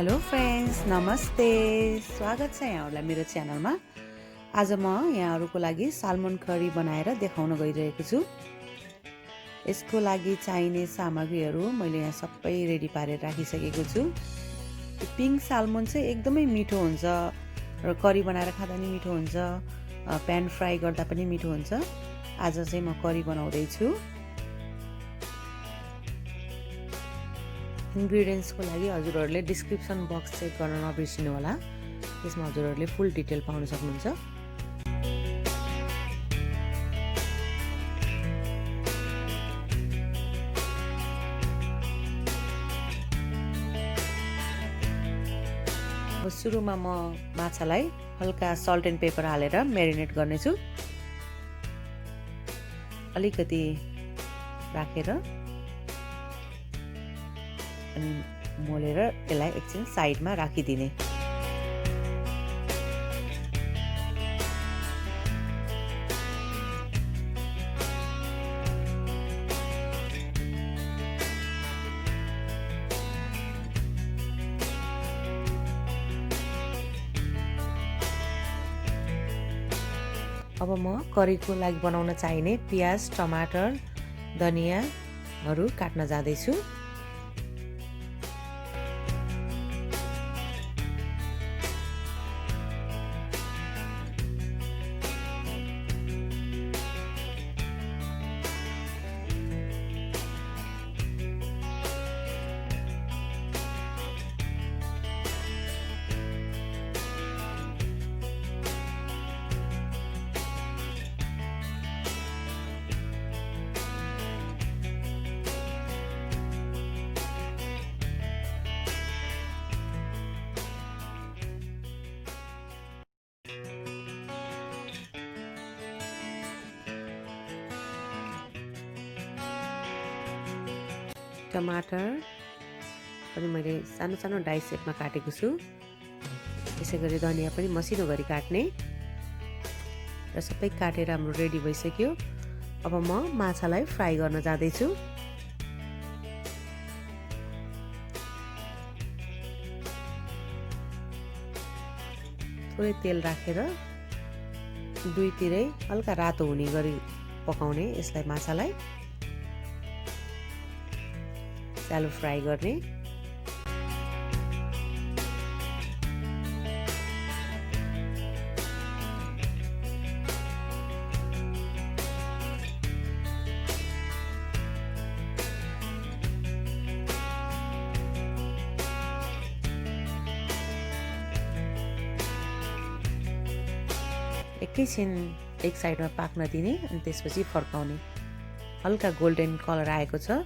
Hello friends, नमस्ते। स्वागत छ यहाँहरूलाई मेरो च्यानलमा। आज म यहाँहरूको लागि साल्मन करी बनाएर देखाउन गइरहेको छु। यसको लागि चाहिने सामग्रीहरू मैले यहाँ सबै रेडी पारेर राखिसकेको छु। पिङ्क साल्मन चाहिँ एकदमै मिठो हुन्छ र करी बनाएर खाँदा पनि मिठो हुन्छ, प्यान फ्राई गर्दा पनि मिठो हुन्छ। आज चाहिँ म करी बनाउँदैछु। इन्ग्रेडियन्ट्सको लागि हजुरहरूले डिस्क्रिप्सन बक्स चेक गर्न नबिर्सिनु होला। त्यसमा हजुरहरूले फुल डिटेल पाउन सक्नुहुन्छ। सुरुमा म माछालाई हल्का सल्ट एन्ड पेपर हालेर म्यारिनेट गर्नेछु। अलिकति राखेर अनि मोलेर यसलाई एकछिन साइडमा राखिदिने। अब म करीको लागि बनाउन चाहिने प्याज, टमाटर, धनियाँहरू काट्न जाँदैछु। टमाटर पनि मैले सानो सानो डाइस सेपमा काटेको छु। त्यसै गरी धनियाँ पनि मसिनो गरी काट्ने र सबै काटेर हाम्रो रेडी भइसक्यो। अब म माछालाई फ्राई गर्न जाँदैछु। थोरै तेल राखेर दुईतिरै हल्का रातो हुने गरी पकाउने यसलाई, माछालाई स्यालो फ्राई गर्ने। एकैछिन एक साइडमा पाक्न दिने अनि त्यसपछि फर्काउने। हल्का गोल्डन कलर आएको छ।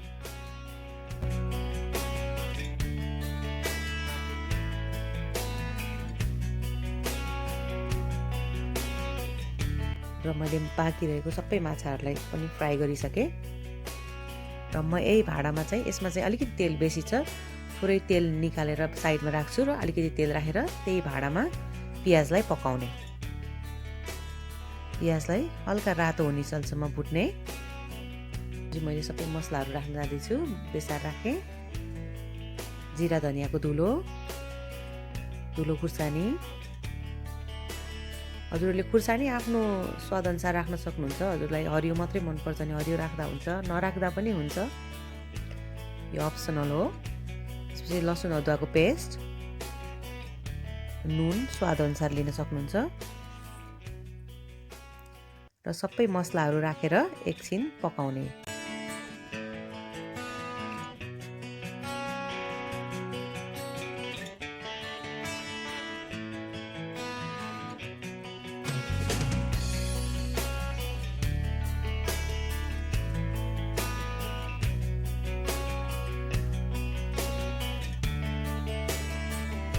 र मैले बाँकी रहेको सबै माछाहरूलाई पनि फ्राई गरिसकेँ। र म यही भाँडामा चाहिँ यसमा चाहिँ अलिकति तेल बेसी छ, थोरै तेल निकालेर साइडमा राख्छु र अलिकति तेल राखेर त्यही भाँडामा प्याजलाई पकाउने। प्याजलाई हल्का रातो हुने चलसम्म भुट्ने। मैले सबै मसलाहरू राख्न जाँदैछु। बेसार राखेँ, जिरा धनियाँको धुलो खुर्सानी। हजुरहरूले खुर्सानी आफ्नो स्वादअनुसार राख्न सक्नुहुन्छ। हजुरलाई हरियो मात्रै मनपर्छ भने हरियो राख्दा हुन्छ, नराख्दा पनि हुन्छ, यो अप्सनल हो। त्यसपछि लसुन अदुवाको पेस्ट, नुन स्वादअनुसार लिन सक्नुहुन्छ र सबै मसलाहरू राखेर एकछिन पकाउने।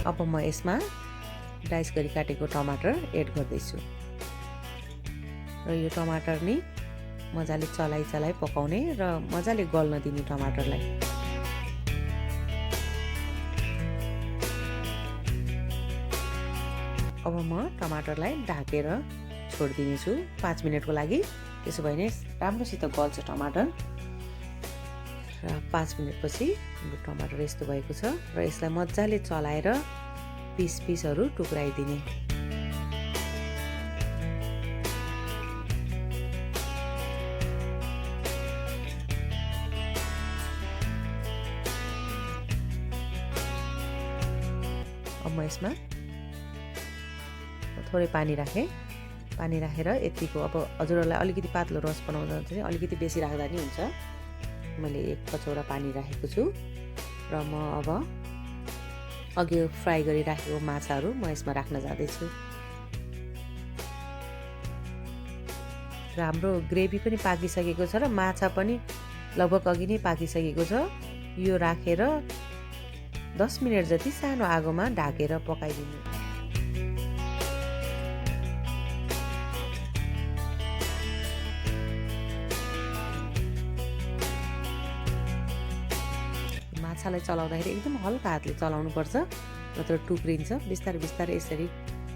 अब म यसमा डाइस गरी काटेको टमाटर एड गर्दैछु र यो टमाटर नि मजाले चलाइ पकाउने र मजाले गल्न दिने टमाटरलाई। अब म टमाटरलाई ढाकेर छोडिदिनेछु 5 मिनटको लागि। त्यसो भए नै राम्रोसित गल्छ टमाटर। र 5 मिनेटपछि हाम्रो टमाटर यस्तो भएको छ र यसलाई मजाले चलाएर पिसहरू टुक्राइदिने। अब म यसमा थोरै पानी राखेँ। पानी राखेर यतिको, अब हजुरहरूलाई अलिकति पातलो रस बनाउँदा चाहिँ अलिकति बेसी राख्दा नि हुन्छ। मैले 1 कचौरा पानी राखेको छु र म अब अघि फ्राई गरिराखेको माछाहरू म यसमा राख्न जाँदैछु। र हाम्रो ग्रेभी पनि पाकिसकेको छ र माछा पनि लगभग अघि नै पाकिसकेको छ। यो राखेर 10 मिनेट जति सानो आगोमा ढाकेर पकाइदिनु। माछालाई चलाउँदाखेरि एकदम हल्का हातले चलाउनु पर्छ, नत्र टुक्रिन्छ। बिस्तारै बिस्तारै यसरी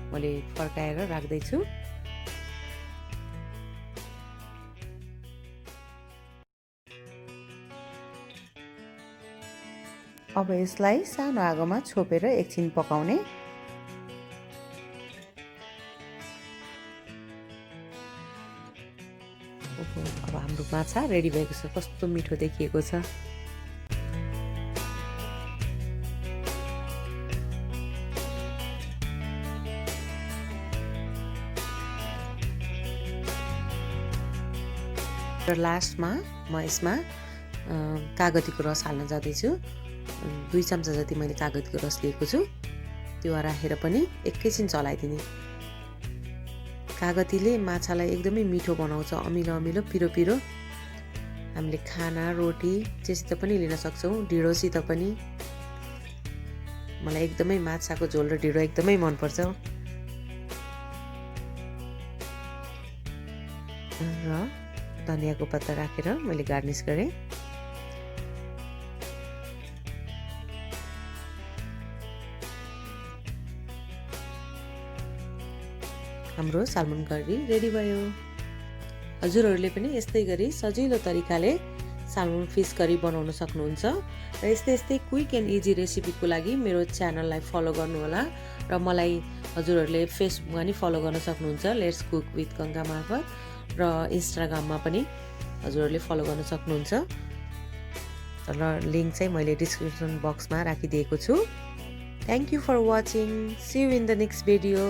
मैले फर्काएर राख्दैछु। अब यसलाई सानो आगोमा छोपेर एकछिन पकाउने। अब हाम्रो माछा रेडी भएको छ। कस्तो मिठो देखिएको छ। र लास्टमा म यसमा कागतीको रस हाल्न जाँदैछु। 2 चम्चा जति मैले कागतीको रस लिएको छु। त्यो राखेर पनि एकैछिन चलाइदिने। कागतीले माछालाई एकदमै मिठो बनाउँछ, अमिलो अमिलो पिरो पिरो। हामीले खाना रोटी जेसित पनि लिन सक्छौँ, ढिँडोसित पनि। मलाई एकदमै माछाको झोल र ढिँडो एकदमै मनपर्छ। र धनियाको पत्ता राखेर मैले गार्निस गरेँ। हाम्रो सालमन करी रेडी भयो। हजुरहरूले पनि यस्तै गरी सजिलो तरिकाले सालमन फिस करी बनाउन सक्नुहुन्छ। र यस्तै क्विक एन्ड इजी रेसिपीको लागि मेरो च्यानललाई फलो गर्नुहोला। र मलाई हजुरहरूले फेसबुकमा नि फलो गर्न सक्नुहुन्छ, लेट्स कुक विथ गङ्गा मार्फत। र इन्स्टाग्राममा पनि हजुरहरूले फलो गर्न सक्नुहुन्छ। र लिङ्क चाहिँ मैले डिस्क्रिप्सन बक्समा राखिदिएको छु। Thank you for watching. See you in the next video.